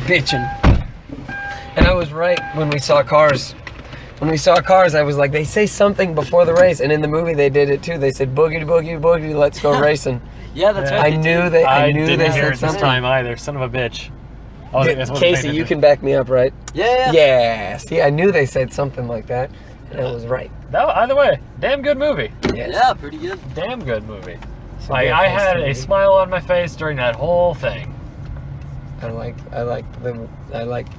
bitching. And I was right when we saw Cars. When we saw Cars, I was like, they say something before the race, and in the movie they did it too. They said, "Boogity, boogity, boogity, let's go racing." Yeah, that's right. I knew they didn't hear said it something. this time either. Son of a bitch. Oh, that's what Casey, you can back me up, right? Yeah. Yeah. See, I knew they said something like that, and I was right. No, either way, damn good movie. Yes. Yeah, pretty good. Damn good movie. So Like yeah, I thanks had to a me. smile on my face during that whole thing. I like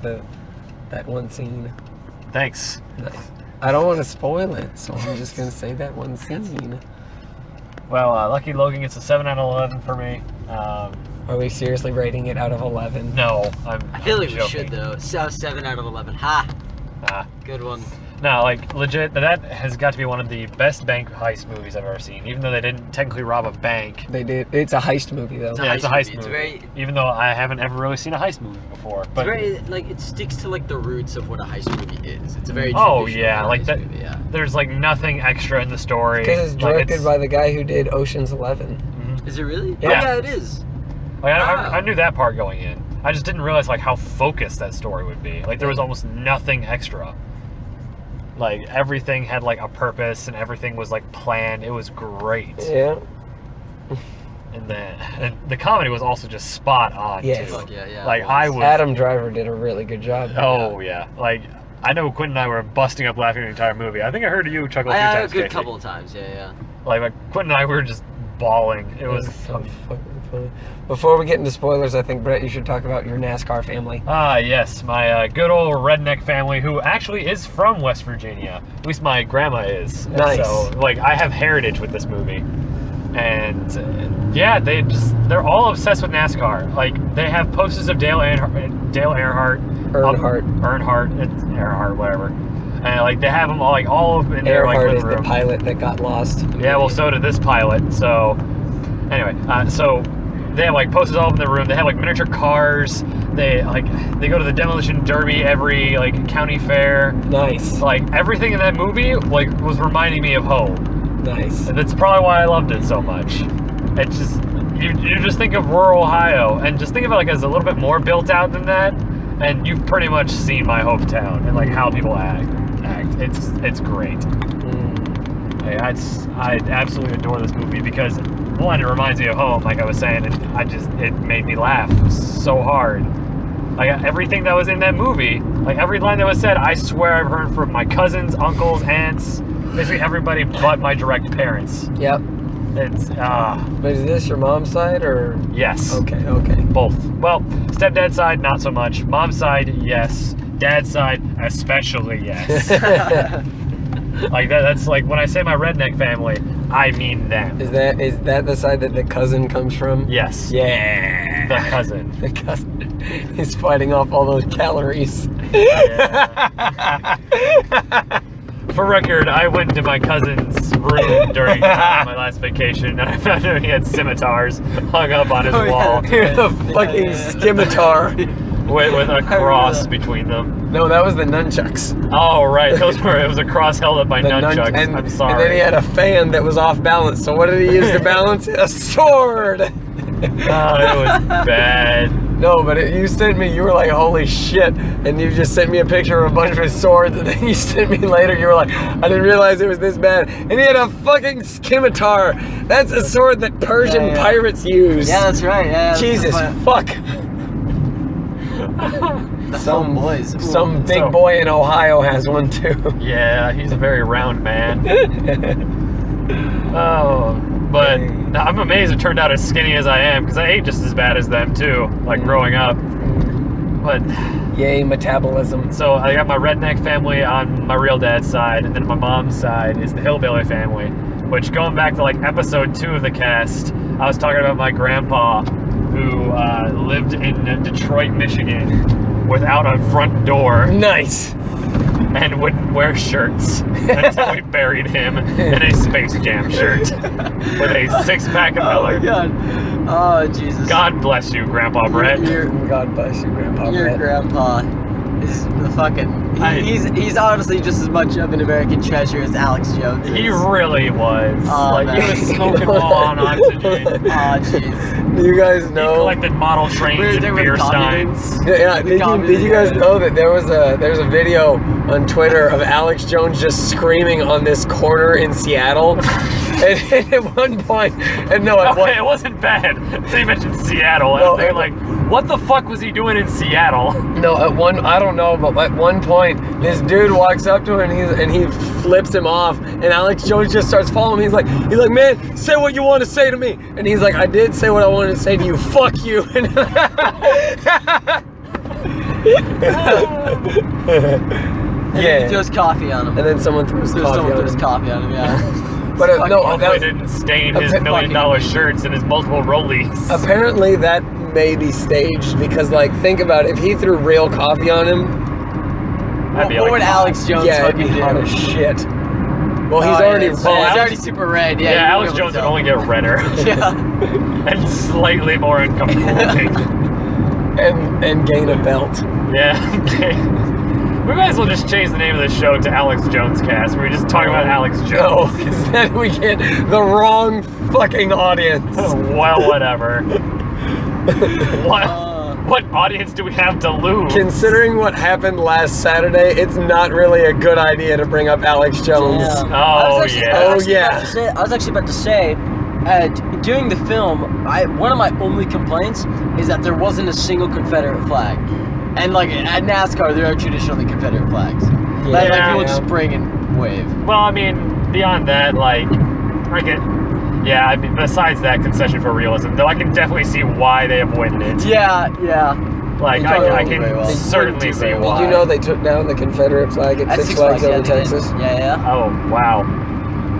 that one scene. Thanks. Nice. I don't want to spoil it, so I'm just gonna say that one scene. Well, Lucky Logan gets a 7 out of 11 for me. Are we seriously rating it out of 11? No, I feel like we joking. should though. So 7 out of 11. Ha! Ah. Good one. No, like legit, that has got to be one of the best bank heist movies I've ever seen. Even though they didn't technically rob a bank. They did. It's a heist movie, though. It's Yeah, it's a heist movie. It's very. Even though I haven't ever really seen a heist movie before. But It's very like it sticks to like the roots of what a heist movie is. It's a very oh traditional yeah, like heist that. movie, yeah. There's like nothing extra in the story. Because it's Like, directed by the guy who did Ocean's 11. Mhm. Is it really? Yeah. Oh, yeah, it is. Like Wow. I knew that part going in. I just didn't realize like how focused that story would be. Like there was almost nothing extra. Like everything had like a purpose and everything was like planned. It was great. Yeah. And the comedy was also just spot on Yes. too. Fuck yeah. Like it I was. was. Adam Driver did a really good job. Oh yeah. Like I know Quentin and I were busting up laughing the entire movie. I think I heard you chuckle a few I times. a good Casey. couple of times. Yeah. Like Quentin and I were just bawling. It was. so fucking funny. Before we get into spoilers, I think, Brett, you should talk about your NASCAR family. Ah, yes, my good old redneck family, who actually is from West Virginia. At least my grandma is. Nice. So, like, I have heritage with this movie. And, yeah, they're all obsessed with NASCAR. Like, they have posters of Dale Earnhardt. Earnhardt, whatever. And, like, they have them all up in their, like, Earnhardt living is the room. pilot that got lost. Yeah, well, so did this pilot. So, anyway, so they have like posters all up in the room. They have like miniature cars. They go to the demolition derby every like county fair. Nice. Like everything in that movie like was reminding me of home. Nice. And that's probably why I loved it so much. It's just you just think of rural Ohio and just think of it like as a little bit more built out than that. And you've pretty much seen my hometown and like how people act. It's great. I absolutely adore this movie because one, it reminds me of home, like I was saying, and it made me laugh so hard. Like everything that was in that movie, like every line that was said, I swear I've heard from my cousins, uncles, aunts, basically everybody but my direct parents. Yep. It's But is this your mom's side or? yes. Okay. Both. Well, stepdad's side, not so much. Mom's side, yes. Dad's side, especially yes. Like that's like when I say my redneck family, I mean them. Is that the side that the cousin comes from? Yes. Yeah. The cousin. The cousin is fighting off all those calories. Yeah. For record, I went into my cousin's room during my last vacation, and I found out he had scimitars hung up on his wall. You're the fucking scimitar. With a cross between them. No, that was the nunchucks. Oh, right. It was a cross held up by nunchucks. I'm sorry. And then he had a fan that was off balance. So what did he use to balance it? A sword. Oh, it was bad. No, but you sent me, you were like, holy shit. And you just sent me a picture of a bunch of his swords. And then you sent me later, you were like, I didn't realize it was this bad. And he had a fucking scimitar. That's a sword that Persian pirates use. Yeah, that's right. Yeah. Jesus, fuck. Some big boy in Ohio has one too. Yeah, he's a very round man. Oh, but I'm amazed it turned out as skinny as I am because I ate just as bad as them too, like growing up. But yay, metabolism. so I got my redneck family on my real dad's side, and then my mom's side is the hillbilly family. Which going back to like episode 2 of the cast, I was talking about my grandpa who lived in Detroit, Michigan, without a front door. Nice. And wouldn't wear shirts until we buried him in a Space Jam shirt with a 6-pack of Miller. Oh my god. Oh Jesus. God bless you, Grandpa Brett. God bless you, Grandpa Your Brett. grandpa is the fucking. I- He's honestly just as much of an American treasure as Alex Jones is. He really was. Oh, like man. he was smoking while on oxygen. Aw, jeez. Do you guys He know? collected model trains Weird and thing beer with coffee steins. Yeah, did you guys know that there's a video on Twitter of Alex Jones just screaming on this corner in Seattle, and at one point, and no, at one, Okay, it wasn't bad. So you mentioned Seattle. No, and they're like, what the fuck was he doing in Seattle? no, at one, I don't know, but at one point, this dude walks up to him and he flips him off, and Alex Jones just starts following him. He's like, man, say what you want to say to me, and he's like, I did say what I wanted to say to you. Fuck you. And then he throws coffee on him. And then someone throws coffee Someone on throws him. coffee on him, yeah. But no, Hopefully that it was, didn't stain his fucking- $1 million shirts and his multiple rollies. apparently that may be staged because, like, think about it. If he threw real coffee on him, That'd be What like would Alex Jones yeah, it'd be fucking hot do? as shit. Well, he's Oh, already yeah, red. he's Alex- already super red. Yeah, Yeah, you Alex wouldn't be Jones would able only to get redder tell. Yeah. and slightly more uncomfortable looking. and gain a belt. Yeah, okay. We might as well just change the name of the show to Alex Jones Cast, where we just talk about Alex No, Jones. because then we get the wrong fucking audience. Well, whatever. What audience do we have to lose? Considering what happened last Saturday, it's not really a good idea to bring up Alex Jones. Yeah. Oh, I was actually- yeah. I was Oh, yeah. about to say- I was actually about to say, during the film, one of my only complaints is that there wasn't a single Confederate flag. And like at NASCAR, there are traditionally Confederate flags. Like people Yeah. just bring and wave. Well, I mean, beyond that, like, I can. Yeah, I mean, besides that concession for realism, though, I can definitely see why they avoided it. Yeah, yeah. Like, They I don't can very well. They certainly wouldn't do see very well. why. Did you know they took down the Confederate flag at At Six Flags over yeah, they did. Texas? Yeah, yeah. Oh, wow.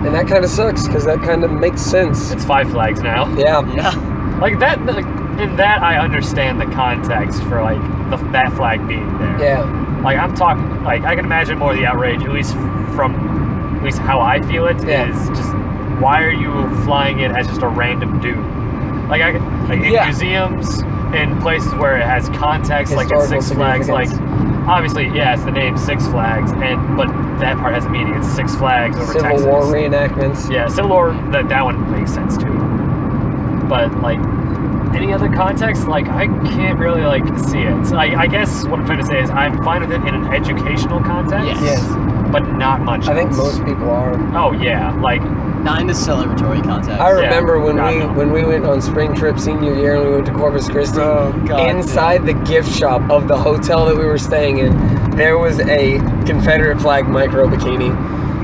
And that kind of sucks because that kind of makes sense. It's 5 flags now. Yeah. Yeah. Like, that, like, in that, I understand the context for, like, that flag being there. Yeah. Like, I'm talking, like, I can imagine more of the outrage, at least how I feel it, Yeah. is just, why are you flying it as just a random dude? Like, in Yeah. museums, in places where it has context, like at Historical Six Flags, like, significance. obviously, yeah, it's the name Six Flags, but that part has a meaning. It's Six Flags over Civil Texas. War reenactments. Yeah, Civil War, that one makes sense too. But, like, any other context, like, I can't really, like, see it. So I guess what I'm trying to say is I'm fine with it in an educational context. Yes. But not much I think else. most people are. Oh, yeah. Like, Not in the celebratory context. I remember when God, no. when we went on spring trip senior year and we went to Corpus Christi. Oh, God, inside the gift shop of the hotel that we were staying in, there was a Confederate flag micro bikini.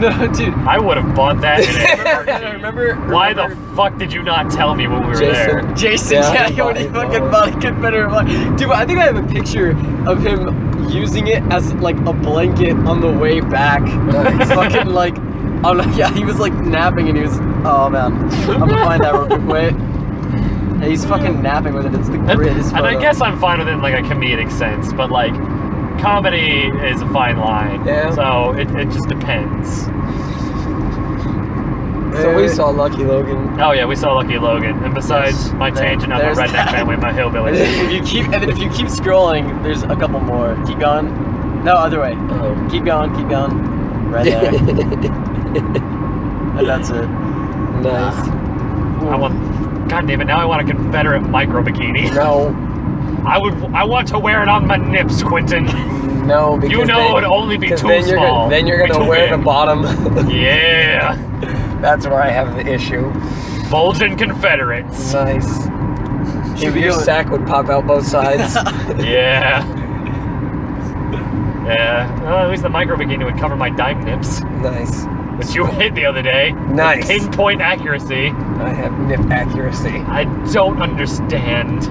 No, dude. I would have bought that in a Remember? Why the fuck did you not tell me when we were there? Jason, Yeah, yeah, when he he fucking bought bought a Confederate flag. Dude, I think I have a picture of him using it as like a blanket on the way back. Nice. Fucking like, yeah, he was like napping and he was, oh man. I'm gonna find that real quick, wait. Yeah, he's fucking napping with it, it's the greatest And I photo. guess I'm fine with it in, like, a comedic sense, but, like, comedy is a fine line. Yeah. So it just depends. So we saw Lucky Logan. Oh yeah, we saw Lucky Logan, and besides Yes, my there- tangent on the there's redneck that. family, my hillbilly. And then if you keep scrolling, there's a couple more. Keep going. No, other way. Oh. Keep going, keep going. Right there. And that's it. Nice. I want, God damn it! Now I want a Confederate micro bikini. No, I want to wear it on my nips, Quentin. no, because You know then, it would only be 'cause too then small. Then you're Be gonna too wear big. the bottom. Yeah, That's where I have the issue. bulging Confederates. Nice. Should we Your go- sack would pop out both sides. Yeah. Yeah. Well, at least the micro bikini would cover my dime nips, Nice. which you hit the other day. with Nice. Pinpoint accuracy. I have nip accuracy. I don't understand.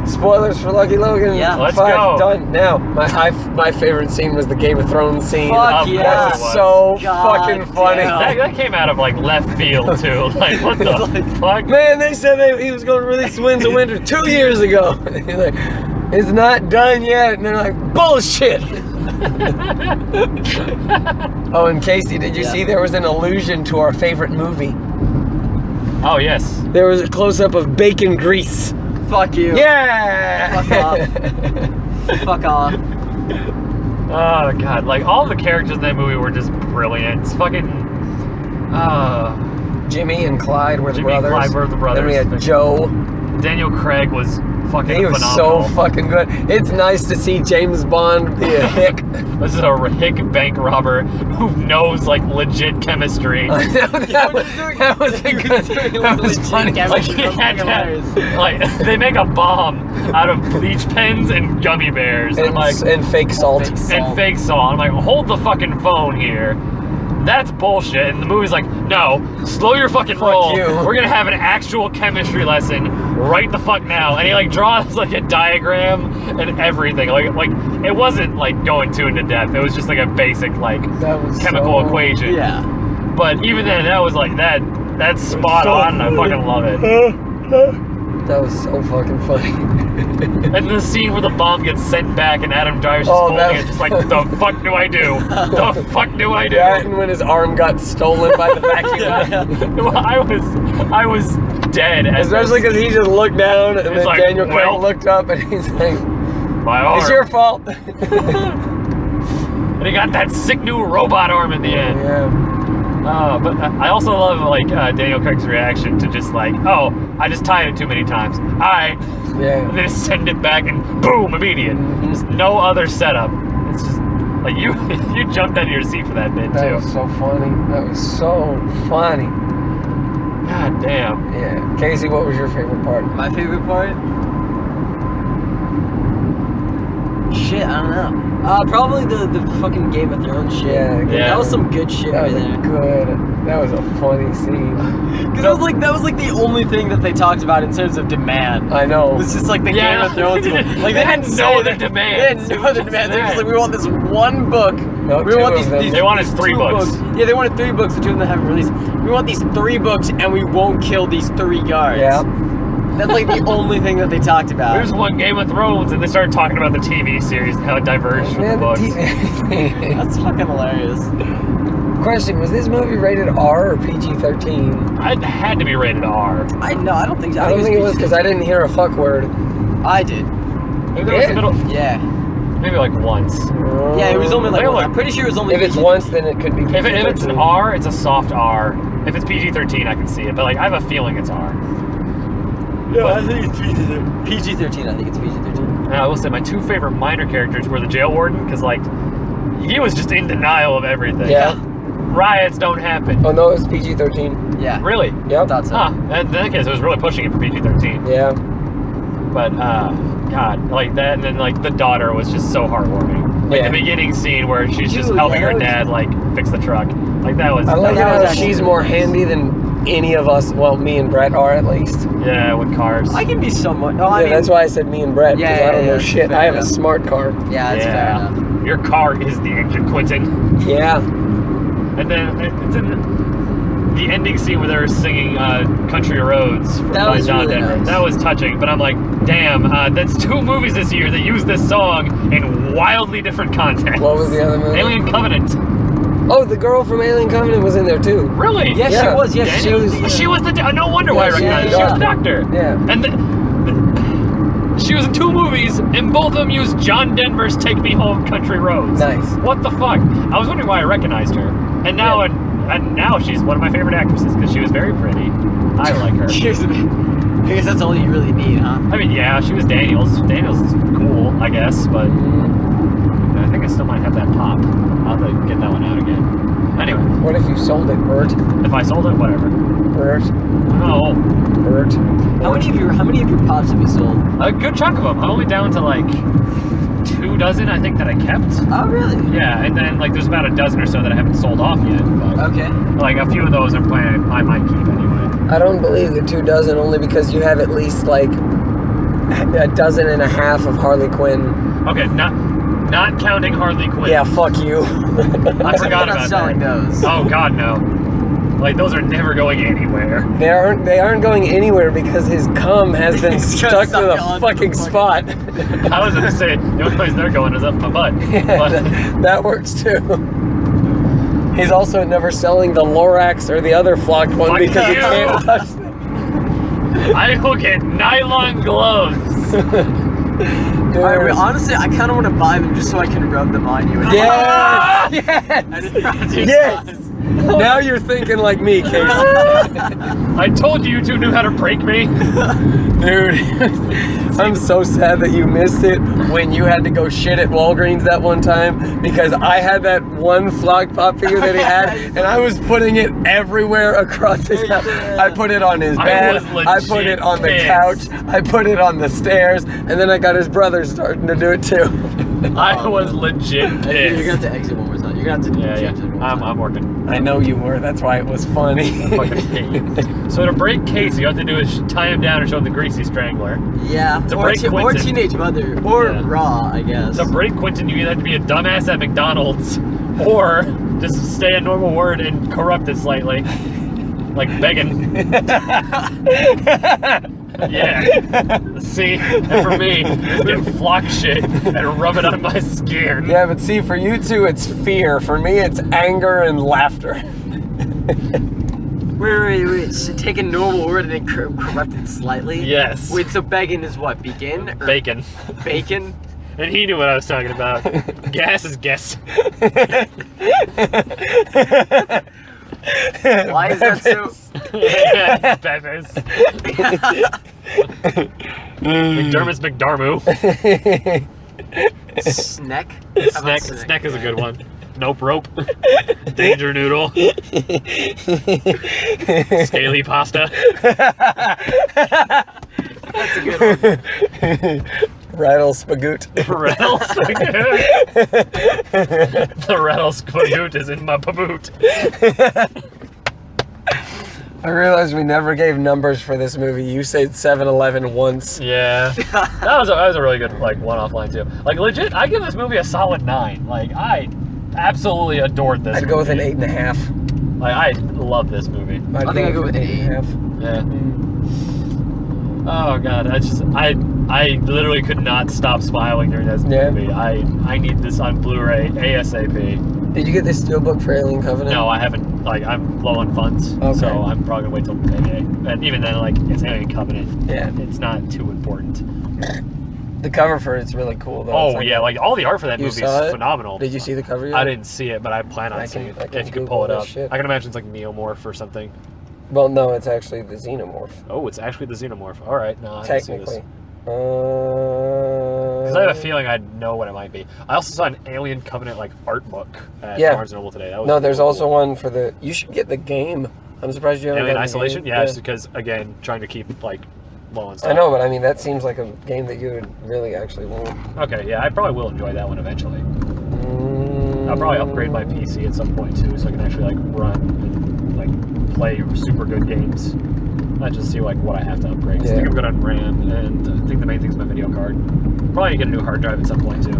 Spoilers for Lucky Logan. Yeah. Let's 5, go. Done. Now, my favorite scene was the Game of Thrones scene. Fuck Of yeah. course That's it was. so God fucking funny. damn. That came out of, like, left field too. Like, what the fuck? Man, they said he was going to release Winds of Winter 2 years ago. He's like, it's not done yet. And they're like, bullshit. Oh, and Casey, did you Yeah. see there was an allusion to our favorite movie? Oh yes. There was a close-up of bacon grease. Fuck you. Yeah! Fuck off. Fuck off. Oh god, like all the characters in that movie were just brilliant. It's fucking Jimmy and Clyde were the Jimmy and brothers. Clyde were the brothers. Then we had Joe. Daniel Craig was fucking He was phenomenal. so fucking good. It's nice to see James Bond be a hick. This is a hick bank robber who knows like legit chemistry. that was funny. Like, he had to, like they make a bomb out of bleach pens and gummy bears. And, I'm like, and fake salt. and fake salt. I'm like, hold the fucking phone here. That's bullshit. And the movie's like, no, slow your fucking roll. you. We're gonna have an actual chemistry lesson right the fuck now. And he like draws like a diagram and everything. Like it wasn't like going too into depth. It was just like a basic like That was chemical so- equation. Yeah. But even then, that was like that's spot on. And I fucking love it. That was so fucking funny. And the scene where the bomb gets sent back and Adam Driver's just holding it, just like, the fuck do I do? The fuck do I do? That and when his arm got stolen by the vacuum. Well, I was dead. Especially because he just looked down and He's then like, Daniel Craig well, looked up and he's like, my arm. it's your fault. And he got that sick new robot arm in the end. Yeah. But I also love like Daniel Craig's reaction to just like, oh, I just tied it too many times. Alright. Yeah. And then just send it back and boom, immediate. There's no other setup. It's just like you jumped out of your seat for that bit That too. was so funny. That was so funny. God damn. Yeah. Casey, what was your favorite part? My favorite part? Shit, I don't know. Probably the fucking Game of Thrones shit. Yeah. That was some good shit That right was there. good. That was a funny scene. Because that was like the only thing that they talked about in terms of demand. I know. It was just like the Yeah. Game of Thrones one. Like They had didn't no say other that- demands. They had no other demands. They're just like, we want this one book. No, we two want of these, them. these They wanted 3 two books. Yeah, they wanted 3 books, the 2 of them haven't released. We want these 3 books and we won't kill these 3 guards. Yeah. That's like the only thing that they talked about. There's one Game of Thrones, and they started talking about the TV series and how it diverged from the books. That's fucking hilarious. Question, was this movie rated R or PG-13? It had to be rated R. I don't think so. I don't think it was because I didn't hear a fuck word. I did. Maybe it was Yeah. the middle. Yeah. Maybe like once. Yeah, it was only like, They were like- I'm pretty sure it was only If it's PG. once, then it could be PG-13. If it's an R, it's a soft R. If it's PG-13, I can see it. But like, I have a feeling it's R. Yeah, I think it's PG-13. I think it's PG-13. And I will say my 2 favorite minor characters were the jail warden, because like, he was just in denial of everything. Yeah. Riots don't happen. Oh no, it was PG-13. Yeah. Really? Yep. Thought so. Huh. In that case, it was really pushing it for PG-13. Yeah. But, God, like that, and then like the daughter was just so heartwarming. Like Yeah. the beginning scene where she's just Dude, helping yeah, her that was- dad like fix the truck. Like that was. I like that how was actually she's really more nice. handy than any of us. Well, me and Brett are at least. Yeah, with cars. I can be somewhat. Oh, I Yeah, mean, that's why I said me and Brett, because Yeah, I don't yeah, know yeah, shit. fair I have a enough. smart car. Yeah, that's fair enough. Your car is the engine, Quentin. Yeah. And then it's in the ending scene where they're singing "Country Roads" from That was John really Denver. nice. That was touching. But I'm like, damn, that's 2 movies this year that use this song in wildly different contexts. What was the other movie? Alien Covenant. Oh, the girl from Alien Covenant was in there too. Really? Yeah, Yeah. she was. Yeah, she Daniel- was. She was the. No wonder why I Yeah, she recognized was her. She was the the doctor. Yeah. And she was in 2 movies, and both of them used John Denver's "Take Me Home, Country Roads." Nice. What the fuck? I was wondering why I recognized her, and now and now she's one of my favorite actresses because she was very pretty. I like her. Cheers. I guess that's all you really need, huh? I mean, yeah, she was Daniels. Daniels is cool, I guess, but I think I still might have that pop. I'll have to get that one out again. Anyway, What if you sold it, Bert? if I sold it, whatever. Bert? Oh, Bert? How many of your pops have you sold? a good chunk of them. I'm only down to like 2 dozen, I think, that I kept. Oh, really? Yeah, and then like there's about a dozen or so that I haven't sold off yet. But, Okay. like a few of those I'm planning I might keep anyway. I don't believe the 2 dozen only because you have at least like a dozen and a half of Harley Quinn. Okay, not counting Harley Quinn. Yeah, fuck you. I forgot We're not about selling that. those. Oh God, no! Like those are never going anywhere. They aren't going anywhere because his cum has been He's stuck gonna to suck the it onto fucking the spot. I was gonna say the only place they're going is up my butt. Yeah, But that works too. He's also never selling the Lorax or the other flocked one Fuck because he you. can't touch them. I will get nylon gloves. Alright, honestly, I kind of want to buy them just so I can rub them on you. Yes! Yes! I didn't know these Yes! guys. Now you're thinking like me, Casey. I told you two knew how to break me. Dude, I'm so sad that you missed it when you had to go shit at Walgreens that one time, because I had that one flock pop figure that he had, and I was putting it everywhere across his house. I put it on his bed, I put it on the couch, I put it on the stairs, and then I got his brother starting to do it too. I was legit You're pissed. gonna have to exit one more time. You're gonna have to change it one more time. I'm working. I know you were, that's why it was funny. Fucking hate you. So to break Casey, you have to do is tie him down and show him the greasy strangler. Yeah, To or, break or Quentin. teenage mother, or Yeah. Raw, I guess. To break Quentin, you either have to be a dumbass at McDonald's, or just stay a normal word and corrupt it slightly, like begging. Yeah. See, and for me, it's get flock shit and rub it on my skin. Yeah, but see, for you two, it's fear. For me, it's anger and laughter. Wait. So take a normal word and then corrupt it slightly? Yes. Wait, so begging is what? Begin? Or Bacon. Bacon? And he knew what I was talking about. Gas is guess. Why is that so? Bevers. McDermott's McDarmoo. Snack? How about Snack is a good one. Nope rope. Danger noodle. Scaly pasta. That's a good one. Rattle spagoot. Rattle spagoot. The rattle spagoot is in my paboot. I realized we never gave numbers for this movie. You said 7-Eleven once. Yeah, that was a really good like one-off line too. Like legit, I give this movie a solid 9. Like I absolutely adored this. I'd go with an movie. 8.5. Like I love this movie. I think I go with an 8.5. Yeah. Oh god, I literally could not stop smiling during this Yeah. movie. I need this on Blu-ray ASAP. Did you get this steelbook for Alien Covenant? No, I haven't. Like I'm low on funds, Okay. so I'm probably gonna wait till payday. And even then, like it's Alien Covenant. Yeah. It's not too important. The cover for it's really cool though. Oh It's like yeah, like all the art for that You movie saw is it? phenomenal. Did you see the cover yet? I didn't see it, but I plan on I seeing can- I it. can If you can Google pull it that up, shit. I can imagine it's like Neomorph or something. Well, no, it's actually the Xenomorph. Oh, it's actually the Xenomorph. All right, no, I didn't see this. Technically. Because I have a feeling I know what it might be. I also saw an Alien Covenant like art book at Yeah. Barnes & Noble today. That was No, there's really also cool. one for the. You should get the game. I'm surprised you haven't. Alien gotten the Isolation. game. Yeah, just because again, trying to keep like low on stuff. I know, but I mean that seems like a game that you would really actually want. Okay, yeah, I probably will enjoy that one eventually. Mm. I'll probably upgrade my PC at some point too, so I can actually like run and like play super good games. Not just see like what I have to upgrade. 'Cause I think Yeah. I'm good on RAM, and I think the main thing is my video card. Probably get a new hard drive at some point too.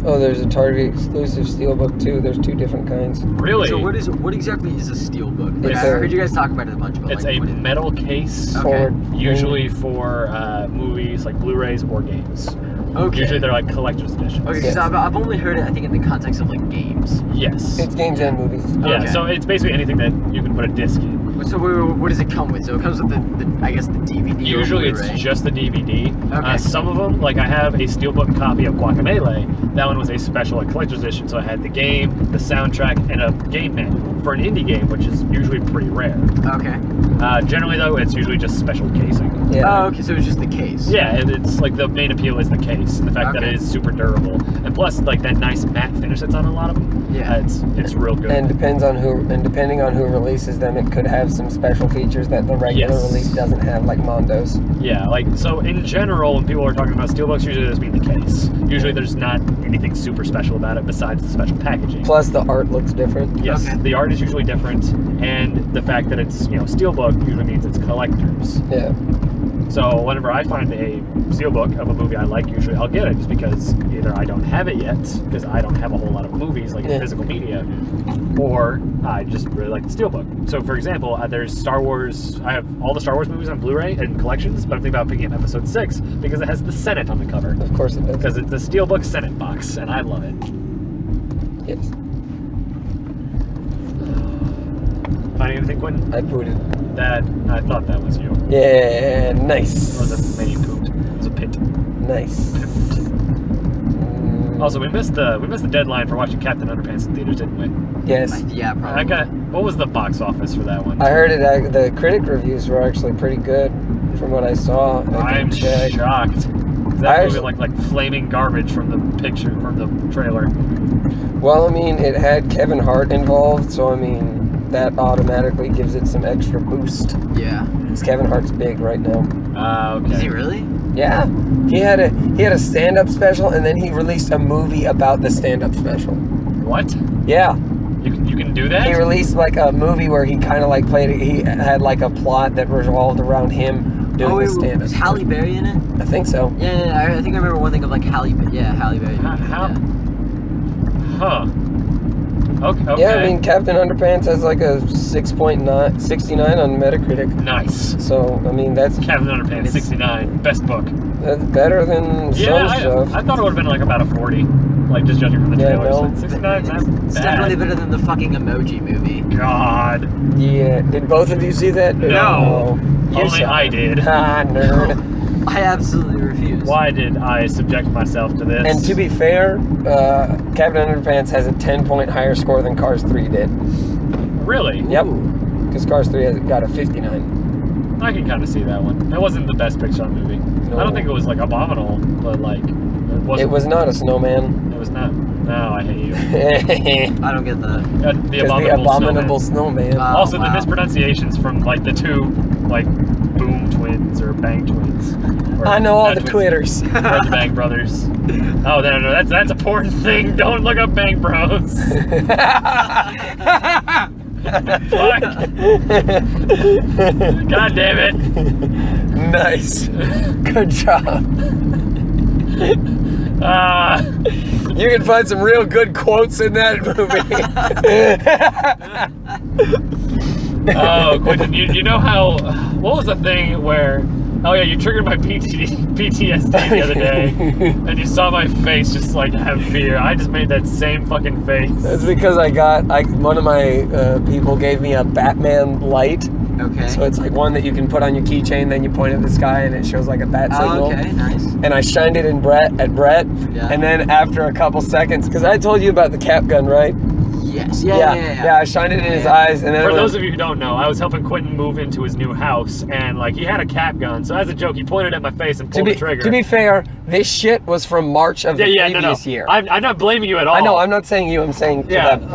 Oh, there's a Target exclusive steelbook too. There's 2 different kinds. Really? So what exactly is a steelbook? Like, It's I a- heard you guys talk about it a bunch, but It's like, a what is it? metal case, Okay. Forward. usually for movies like Blu-rays or games. Okay. Usually they're like collector's editions. Okay, because Yes. I've only heard it, I think, in the context of like games. Yes. It's games and movies. Yeah, Okay. so it's basically anything that you can put a disc in. So what does it come with? So it comes with the I guess the DVD. or Usually it's Blu-ray. just the DVD. Okay. Some of them, like I have a steelbook copy of Guacamelee. That one was a special like, collector's edition, so I had the game, the soundtrack, and a game manual for an indie game, which is usually pretty rare. Okay. Generally though, it's usually just special casing. Yeah. Oh, okay. So it's just the case. Yeah, and it's like the main appeal is the case and the fact that Okay. it is super durable, and plus like that nice matte finish that's on a lot of them. Yeah. It's real good. And depending on who releases them, it could have some special features that the regular Yes. release doesn't have, like Mondo's. Yeah, like so in general, when people are talking about steelbooks, usually they just mean the case. Usually there's not anything super special about it besides the special packaging. Plus, the art looks different. Yes, Okay. the art is usually different, and the fact that it's steelbook usually means it's collectors. Yeah. So whenever I find a steelbook of a movie I like, usually I'll get it just because either I don't have it yet because I don't have a whole lot of movies like in Yeah. physical media, or I just really like the steelbook. So for example, there's Star Wars. I have all the Star Wars movies on Blu-ray and collections, but I'm thinking about picking up Episode 6 because it has the Senate on the cover. Of course it does. Because it's a steelbook Senate box, and I love it. Yes. Finding anything, Quentin? I pooted. I thought that was you. Yeah, nice. It was a mini poot. It was a pit. Nice. Also, we missed the deadline for watching Captain Underpants in theaters, didn't we? Yes. Yeah, probably. What was the box office for that one? I heard it. The critic reviews were actually pretty good, from what I saw. I'm shocked. That movie looked like flaming garbage from the trailer. Well, I mean, it had Kevin Hart involved, so I mean, that automatically gives it some extra boost. Yeah. Because Kevin Hart's big right now. Okay. Is he really? Yeah. He had a stand-up special, and then he released a movie about the stand-up special. What? Yeah. You can do that? He released like a movie where he kind of like played it. He had like a plot that revolved around him doing the stand-up. Was Halle Berry in it? I think so. Yeah, I think I remember one thing of like Halle Berry. How? Yeah. Huh. Okay. Yeah, I mean, Captain Underpants has like a 69 on Metacritic. Nice. So, I mean, that's Captain Underpants 69, best book. better than some stuff. I thought it would have been like about a 40, like just judging from the Yeah, trailers. no. 69 is not It's bad. definitely better than the fucking Emoji Movie. God. Yeah. Did both of you see that? No. You Only saw I it. did. Ah, nerd. I absolutely refuse. Why did I subject myself to this? And to be fair, Captain Underpants has a 10-point higher score than Cars 3 did. Really? Yep. Ooh. Because Cars 3 has got a 59. I can kind of see that one. It wasn't the best Pixar movie. No. I don't think it was like abominable, but like It was not a snowman. It was not. No, I hate you. I don't get that. The abominable snowman. Oh, Also, the wow. mispronunciations from like the two like Boom twins or Bang twins. Or I know all not the twins, Twitters. or the Bang brothers. Oh, no, that's a porn thing. Don't look up Bang Bros. Fuck. God damn it. Nice. Good job. You can find some real good quotes in that movie. Oh, Quentin, you know how... What was the thing where... Oh yeah, you triggered my PTSD the other day, and you saw my face just like have fear. I just made that same fucking face. That's because one of my people gave me a Batman light. Okay. So it's like one that you can put on your keychain, then you point at the sky and it shows like a bat signal. Oh, okay, nice. And I shined it at Brett, Yeah. and then after a couple seconds, because I told you about the cap gun, right? Yes. Yeah. I shined it in his eyes, and then For those of you who don't know, I was helping Quentin move into his new house, and like he had a cap gun. So as a joke, he pointed at my face and pulled the trigger. To be fair, this shit was from March of the previous year. I'm not blaming you at all. I know. I'm not saying you. I'm saying for them.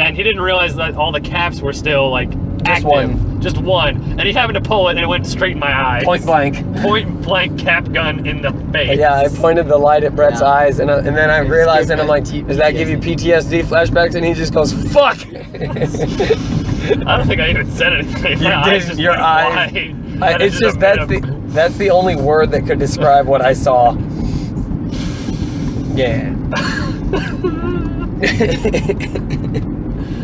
And he didn't realize that all the caps were still like Just active. one. Just one. And he happened to pull it, and it went straight in my eyes. Point blank. Point blank cap gun in the face. Yeah, I pointed the light at Brett's eyes, and then I realized, and I'm like, PTSD. does that give you PTSD flashbacks? And he just goes, fuck! I don't think I even said anything. You My did, eyes just your went eyes. wide. It's just that's the only word that could describe what I saw. Yeah.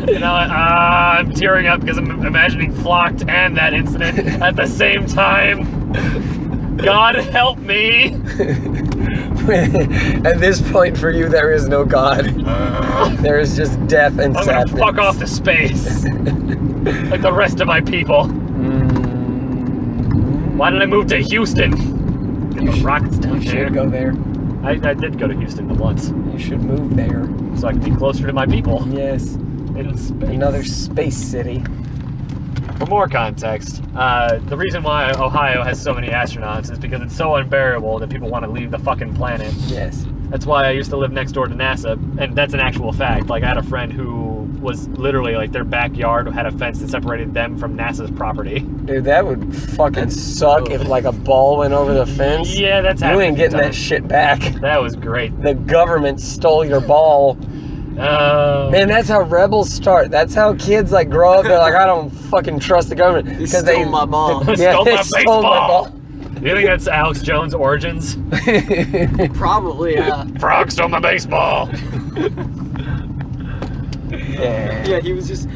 You know, I'm tearing up because I'm imagining Flocked and that incident at the same time. God help me! At this point, for you, there is no God. There is just death and I'm sadness. gonna fuck off to space. Like the rest of my people. Why did I move to Houston? Get the rockets down You there. should go there. I did go to Houston once, You should move there. so I can be closer to my people Yes. in space. Another space city. For more context, the reason why Ohio has so many astronauts is because it's so unbearable that people want to leave the fucking planet. Yes. That's why I used to live next door to NASA, and that's an actual fact. Like, I had a friend who was literally, like, their backyard had a fence that separated them from NASA's property. Dude, that would fucking suck if like a ball went over the fence. Yeah, that's You happened. ain't getting that shit back. That was great. The government stole your ball. Man, that's how rebels start. That's how kids like grow up. They're like, I don't fucking trust the government They stole my ball. Yeah, Stole they my stole my baseball. ball. Do you think that's Alex Jones' origins? Probably, yeah. Frog stole my baseball. Yeah, he was just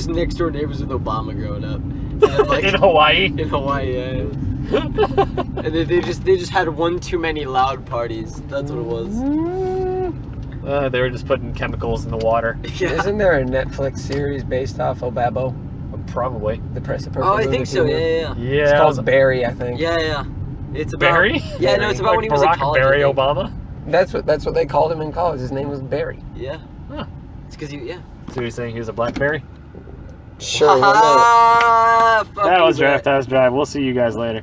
next door neighbors with Obama growing up. And, like, In Hawaii. in Hawaii, yeah. And they just had one too many loud parties. That's what it was. They were just putting chemicals in the water. Yeah. Isn't there a Netflix series based off Obabo? Probably. The Prince of Purple. Oh, I think movie so. too. Yeah. Yeah. It's called Barry, I think. Yeah. It's about Barry? Yeah, no, it's about Like when he was Barack in college. I Barry think. Obama? That's what they called him in college. His name was Barry. Yeah. Huh. It's because you. Yeah. So you're saying he was a blackberry? Sure. Ah, fuck That you, was Brett. draft. That was drive. We'll see you guys later.